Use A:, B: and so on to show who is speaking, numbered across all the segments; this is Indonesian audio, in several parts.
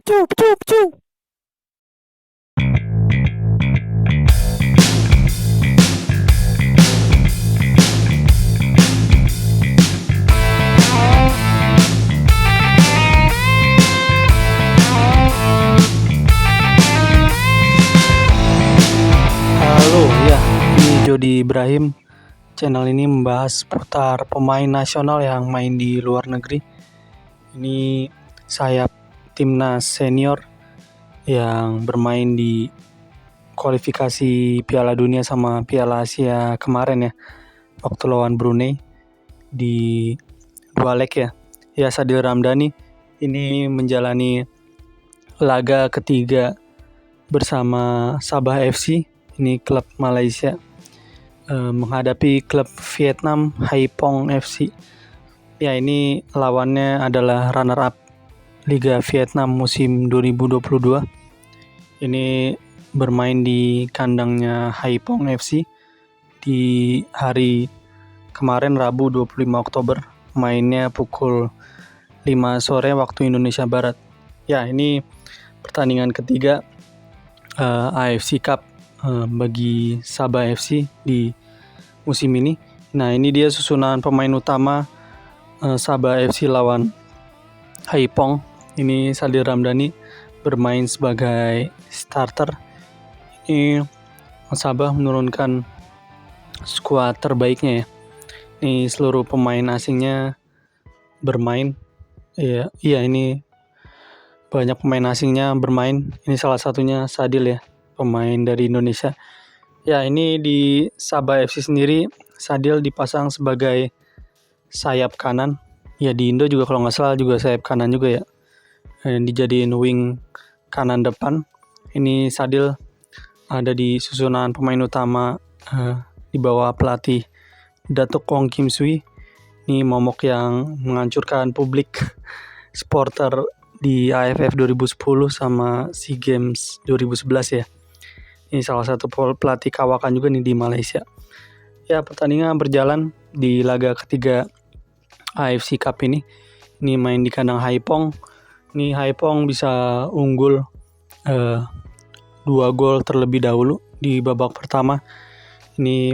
A: Pecu, pecu, pecu. Halo ya, ini Jody Ibrahim. Channel ini membahas seputar pemain nasional yang main di luar negeri. Ini sayap timnas senior yang bermain di kualifikasi Piala Dunia sama Piala Asia kemarin ya, waktu lawan Brunei di 2 leg ya. Ya, Sadil Ramdhani ini menjalani laga ketiga bersama Sabah FC, ini klub Malaysia, menghadapi klub Vietnam Haiphong FC. Ya, ini lawannya adalah runner up Liga Vietnam musim 2022. Ini bermain di kandangnya Haiphong FC di hari kemarin Rabu 25 Oktober. Mainnya pukul 5 sore waktu Indonesia Barat. Ya, ini pertandingan ketiga AFC Cup bagi Sabah FC di musim ini. Nah, ini dia susunan pemain utama Sabah FC lawan Haiphong. Ini Sadil Ramdhani bermain sebagai starter. Ini Sabah menurunkan skuad terbaiknya ya. Ini seluruh pemain asingnya bermain. Iya, ini banyak pemain asingnya bermain. Ini salah satunya Sadil ya, pemain dari Indonesia. Ya, ini di Sabah FC sendiri Sadil dipasang sebagai sayap kanan. Ya, di Indo juga kalau nggak salah juga sayap kanan juga ya. Dijadiin wing kanan depan. Ini Sadil ada di susunan pemain utama di bawah pelatih Datuk Ong Kim Sui. Ini momok yang menghancurkan publik supporter di AFF 2010 sama SEA Games 2011 ya. Ini salah satu pelatih kawakan juga nih di Malaysia. Ya, pertandingan berjalan di laga ketiga AFC Cup ini. Ini main di kandang Haiphong. Ini Haiphong bisa unggul 2 gol terlebih dahulu di babak pertama. Ini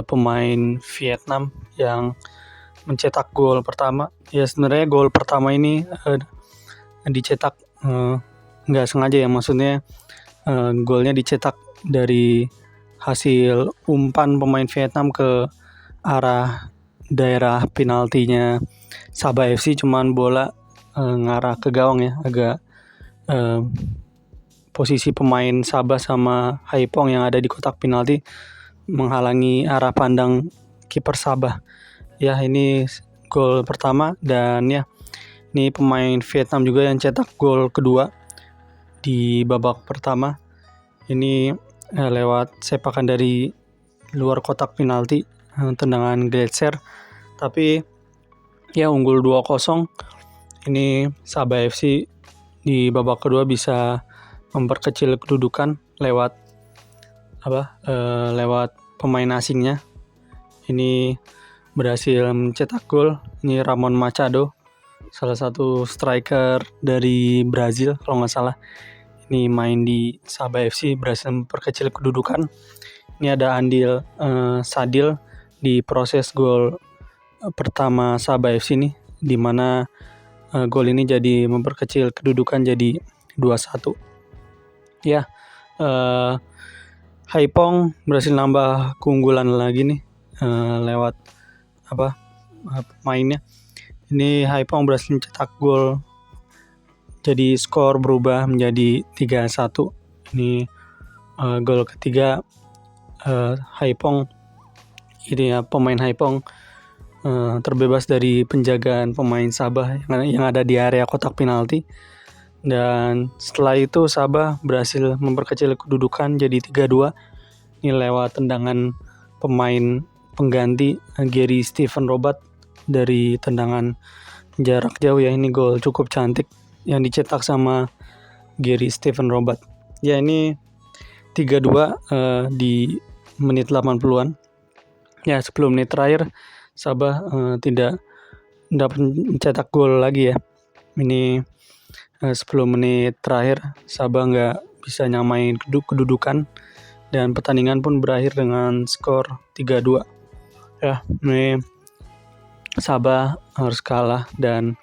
A: pemain Vietnam yang mencetak gol pertama. Ya, sebenarnya gol pertama ini dicetak nggak sengaja ya, maksudnya golnya dicetak dari hasil umpan pemain Vietnam ke arah daerah penaltinya Sabah FC, cuman bola ngarah ke gawang ya, agak posisi pemain Sabah sama Haiphong yang ada di kotak penalti menghalangi arah pandang kiper Sabah. Ya, ini gol pertama, dan ya ini pemain Vietnam juga yang cetak gol kedua di babak pertama. Ini lewat sepakan dari luar kotak penalti, tendangan Gletser. Tapi ya unggul 2-0. Ini Sabah FC di babak kedua bisa memperkecil kedudukan lewat lewat pemain asingnya. Ini berhasil mencetak gol. Ini Ramon Machado, salah satu striker dari Brazil kalau nggak salah. Ini main di Sabah FC, berhasil memperkecil kedudukan. Ini ada andil Sadil di proses gol pertama Sabah FC ini, di mana gol ini jadi memperkecil kedudukan jadi 2-1. Ya, Haiphong berhasil nambah keunggulan lagi nih lewat mainnya. Ini Haiphong berhasil mencetak gol, jadi skor berubah menjadi 3-1. Ini gol ketiga Haiphong. Ini ya, pemain Haiphong terbebas dari penjagaan pemain Sabah yang ada di area kotak penalti. Dan setelah itu Sabah berhasil memperkecil kedudukan jadi 3-2. Ini lewat tendangan pemain pengganti Gary Stephen Robert dari tendangan jarak jauh ya. Ini gol cukup cantik yang dicetak sama Gary Stephen Robert. Ya, ini 3-2 di menit 80-an. Ya, 10 menit terakhir Sabah tidak dapat mencetak gol lagi ya. Ini 10 menit terakhir Sabah nggak bisa nyamain kedudukan dan pertandingan pun berakhir dengan skor 3-2. Ya, ini Sabah harus kalah dan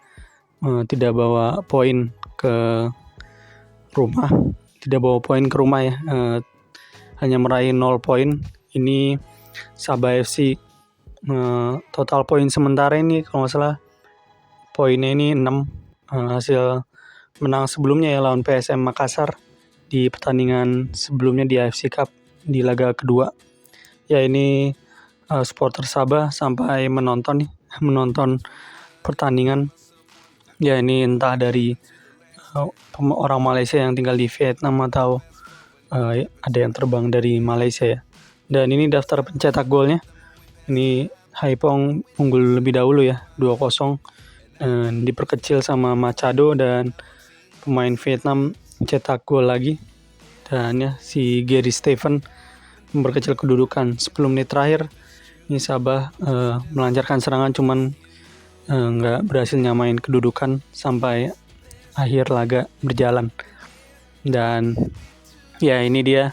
A: tidak bawa poin ke rumah, ya, hanya meraih 0 poin. Ini Sabah FC total poin sementara ini kalau nggak salah poinnya ini 6, hasil menang sebelumnya ya lawan PSM Makassar di pertandingan sebelumnya di AFC Cup di laga kedua. Ya ini supporter Sabah sampai menonton pertandingan. Ya ini entah dari orang Malaysia yang tinggal di Vietnam atau ada yang terbang dari Malaysia ya. Dan ini daftar pencetak golnya. Ini Haipong unggul lebih dahulu ya 2-0. Diperkecil sama Machado dan pemain Vietnam cetak gol lagi. Dan ya si Gary Stephen memperkecil kedudukan 10 menit terakhir. Ini Sabah melancarkan serangan cuman nggak berhasil nyamain kedudukan sampai akhir laga berjalan. Dan ya ini dia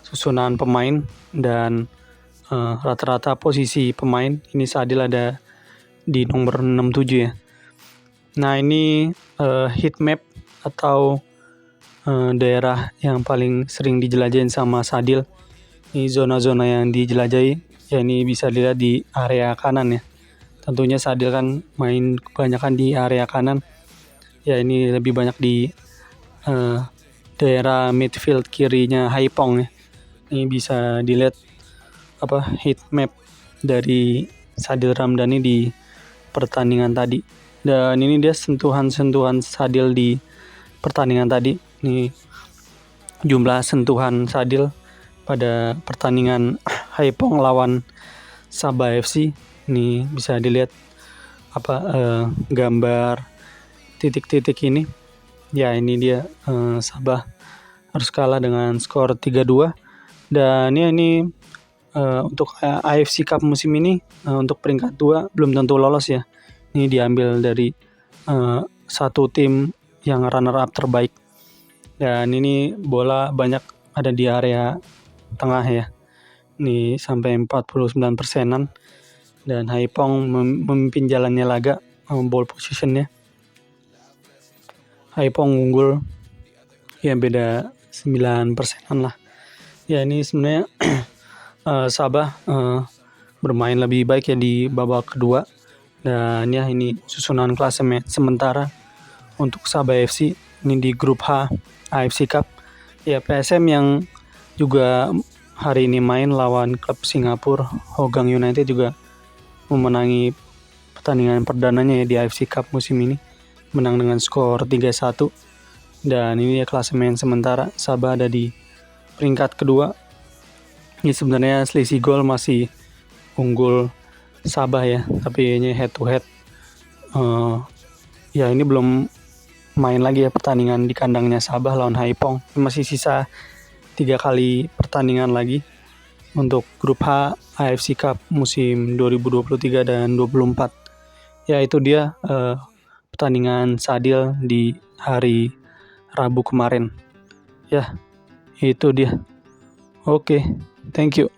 A: susunan pemain dan rata-rata posisi pemain. Ini Sadil ada di nomor 67 ya. Nah ini heat map atau daerah yang paling sering dijelajahin sama Sadil. Ini zona-zona yang dijelajahi ya, ini bisa dilihat di area kanan ya. Tentunya Sadil kan main kebanyakan di area kanan. Ya ini lebih banyak di daerah midfield kirinya Haipong ya. Ini bisa dilihat heat map dari Sadil Ramdhani di pertandingan tadi. Dan ini dia sentuhan-sentuhan Sadil di pertandingan tadi. Ini jumlah sentuhan Sadil pada pertandingan Haipong lawan Sabah FC. Ini bisa dilihat gambar titik-titik ini. Ya ini dia Sabah harus kalah dengan skor 3-2. Dan ya ini untuk AFC Cup musim ini untuk peringkat 2 belum tentu lolos ya. Ini diambil dari satu tim yang runner up terbaik. Dan ini bola banyak ada di area tengah ya. Ini sampai 49%-an. Dan Haipong memimpin jalannya laga ball positionnya. Haipong unggul ya beda 9%-an lah. Ya ini sebenarnya Sabah bermain lebih baik ya di babak kedua. Dan ya ini susunan klasemen sementara untuk Sabah FC ini di grup H AFC Cup. Ya PSM yang juga hari ini main lawan klub Singapura Hougang United juga memenangi pertandingan perdananya ya di AFC Cup musim ini, menang dengan skor 3-1. Dan ini ya klasemen sementara Sabah ada di peringkat kedua. Ini sebenarnya selisih gol masih unggul Sabah ya, tapi ini head to head ya ini belum main lagi ya pertandingan di kandangnya Sabah lawan Haipong. Masih sisa 3 kali pertandingan lagi untuk grup H AFC Cup musim 2023 dan 24. Ya itu dia pertandingan Sadil di hari Rabu kemarin. Ya itu dia. Oke, thank you.